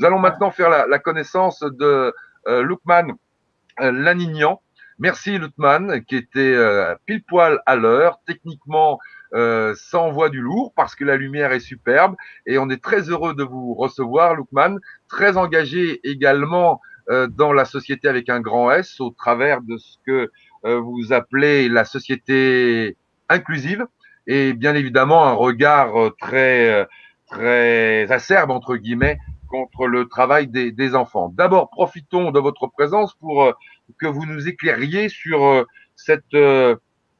Nous allons maintenant faire la connaissance de Loukman Lanignan. Merci Loukman, qui était pile poil à l'heure, techniquement ça envoie du lourd parce que la lumière est superbe et on est très heureux de vous recevoir Loukman, très engagé également dans la société avec un grand S au travers de ce que vous appelez la société inclusive et bien évidemment un regard très acerbe entre guillemets contre le travail des enfants. D'abord, profitons de votre présence pour que vous nous éclairiez sur cette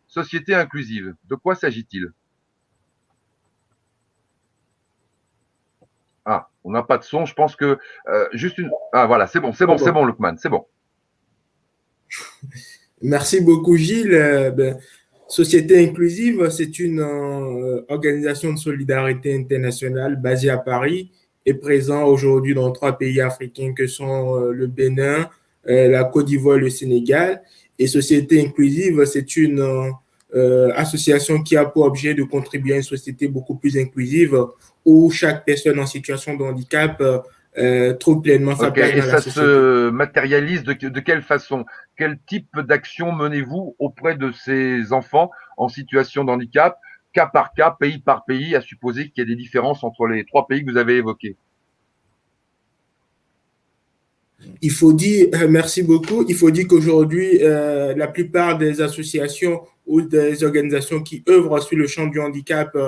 société inclusive. De quoi s'agit-il? Ah, on n'a pas de son. Je pense que juste une. Ah voilà, c'est bon, c'est bon, c'est Bon. bon, Loukman, c'est bon. Merci beaucoup, Gilles. Société inclusive, c'est une organisation de solidarité internationale basée à Paris et présente aujourd'hui dans 3 pays africains que sont le Bénin, la Côte d'Ivoire et le Sénégal. Et Société inclusive, c'est une association qui a pour objet de contribuer à une société beaucoup plus inclusive où chaque personne en situation de handicap trouve pleinement sa Ok, place et dans la ça société. se matérialise de quelle façon? Quel type d'action menez-vous auprès de ces enfants en situation de handicap, cas par cas, pays par pays, à supposer qu'il y a des différences entre les 3 pays que vous avez évoqués? Il faut dire, merci beaucoup, il faut dire qu'aujourd'hui, la plupart des associations ou des organisations qui œuvrent sur le champ du handicap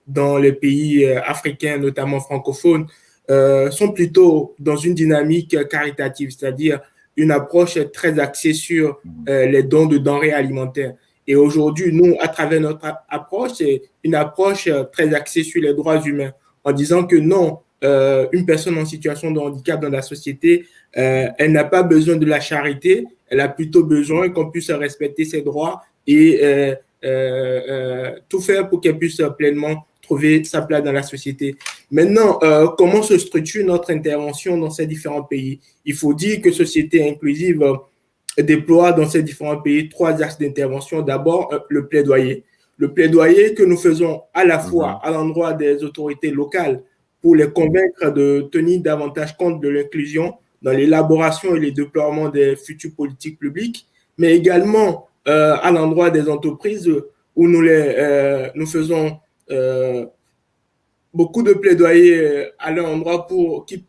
dans les pays africains, notamment francophones, sont plutôt dans une dynamique caritative, c'est-à-dire une approche très axée sur les dons de denrées alimentaires. Et aujourd'hui, nous, à travers notre approche, c'est une approche très axée sur les droits humains, en disant que non, une personne en situation de handicap dans la société elle n'a pas besoin de la charité, elle a plutôt besoin qu'on puisse respecter ses droits et tout faire pour qu'elle puisse pleinement trouver sa place dans la société. Maintenant, comment se structure notre intervention dans ces différents pays? Il faut dire que Société inclusive déploie dans ces différents pays 3 axes d'intervention. D'abord, le plaidoyer. Le plaidoyer que nous faisons à la fois à l'endroit des autorités locales pour les convaincre de tenir davantage compte de l'inclusion dans l'élaboration et le déploiement des futures politiques publiques, mais également à l'endroit des entreprises où nous faisons beaucoup de plaidoyer à leur endroit pour qu'elles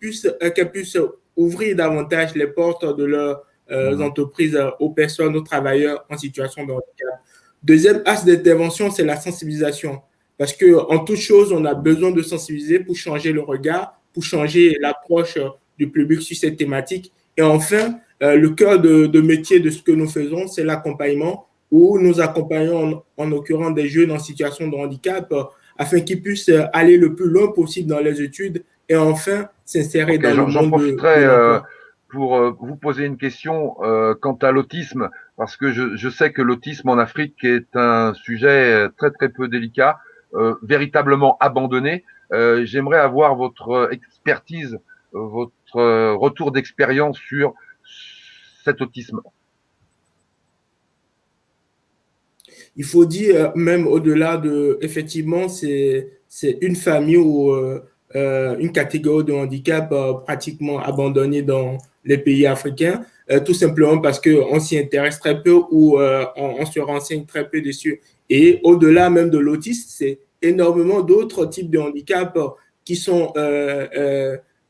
puissent ouvrir davantage les portes de leurs entreprises aux personnes, aux travailleurs en situation de handicap. Deuxième axe d'intervention, c'est la sensibilisation. Parce qu'en toute chose, on a besoin de sensibiliser pour changer le regard, pour changer l'approche du public sur cette thématique. Et enfin, le cœur de métier de ce que nous faisons, c'est l'accompagnement, où nous accompagnons en occurrence des jeunes en situation de handicap afin qu'ils puissent aller le plus loin possible dans les études et enfin s'insérer Ok, dans le j'en monde de profiterai l'emploi. pour vous poser une question quant à l'autisme, parce que je sais que l'autisme en Afrique est un sujet très très peu délicat, véritablement abandonné. J'aimerais avoir votre expertise, votre retour d'expérience sur cet autisme. Il faut dire, même au-delà de, effectivement, c'est une famille ou une catégorie de handicap pratiquement abandonnée dans les pays africains, tout simplement parce qu'on s'y intéresse très peu ou on se renseigne très peu dessus. Et au-delà même de l'autisme, c'est énormément d'autres types de handicaps qui sont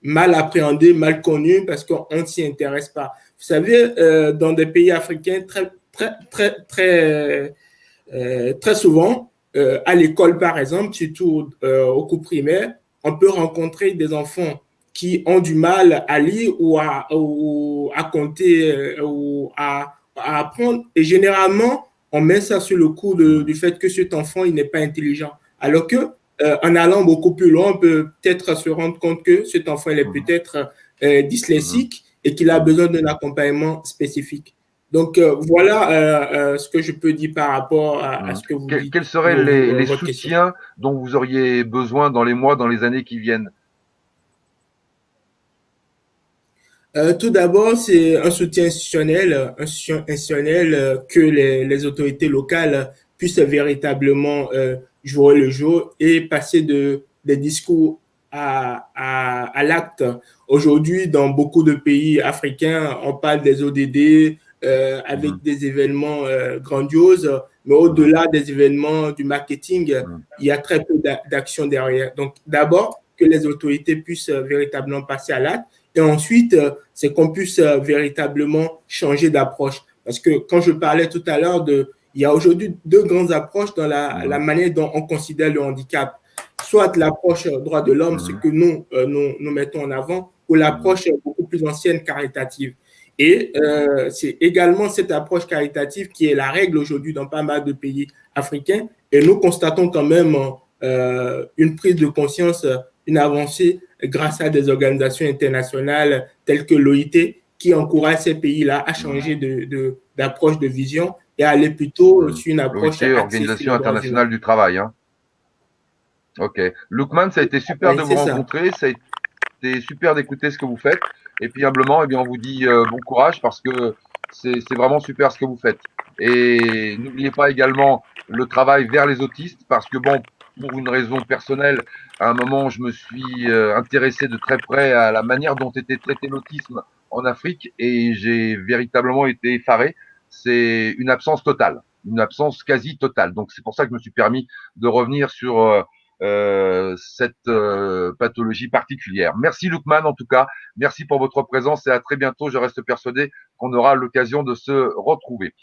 mal appréhendés, mal connus parce qu'on ne s'y intéresse pas. Vous savez, dans des pays africains très souvent, à l'école, par exemple, surtout au cours primaire, on peut rencontrer des enfants qui ont du mal à lire ou à compter à apprendre. Et généralement, on met ça sur le coup du fait que cet enfant, il n'est pas intelligent. Alors que, en allant beaucoup plus loin, on peut peut-être se rendre compte que cet enfant, il est peut-être dyslexique et qu'il a besoin d'un accompagnement spécifique. Donc, voilà ce que je peux dire par rapport à ce que vous dites, Quels seraient les votre question. soutiens dont vous auriez besoin dans les mois, dans les années qui viennent? Tout d'abord, c'est un soutien institutionnel que les autorités locales puissent véritablement jouer le jour et passer des discours à l'acte. Aujourd'hui, dans beaucoup de pays africains, on parle des ODD avec des événements grandioses, mais au-delà des événements du marketing, il y a très peu d'action derrière. Donc, d'abord, que les autorités puissent véritablement passer à l'acte, et ensuite, c'est qu'on puisse véritablement changer d'approche. Parce que quand je parlais tout à l'heure il y a aujourd'hui deux grandes approches dans la manière dont on considère le handicap. Soit l'approche droit de l'homme, ce que nous mettons en avant, ou l'approche beaucoup plus ancienne caritative. Et c'est également cette approche caritative qui est la règle aujourd'hui dans pas mal de pays africains. Et nous constatons quand même une prise de conscience, une avancée grâce à des organisations internationales telles que l'OIT qui encouragent ces pays-là à changer d'approche, de vision et à aller plutôt sur une approche L'OIT, axée sur Organisation les droits internationale humains. du travail. Hein. Ok. Lookman, ça a été super Oui, de vous c'est ça. rencontrer. Ça a été super d'écouter ce que vous faites. Et puis humblement, eh bien, on vous dit bon courage parce que c'est vraiment super ce que vous faites. Et n'oubliez pas également le travail vers les autistes parce que bon, pour une raison personnelle, à un moment, je me suis intéressé de très près à la manière dont était traité l'autisme en Afrique et j'ai véritablement été effaré. C'est une absence totale, une absence quasi totale. Donc c'est pour ça que je me suis permis de revenir sur cette pathologie particulière. Merci Lookman en tout cas, merci pour votre présence et à très bientôt. Je reste persuadé qu'on aura l'occasion de se retrouver.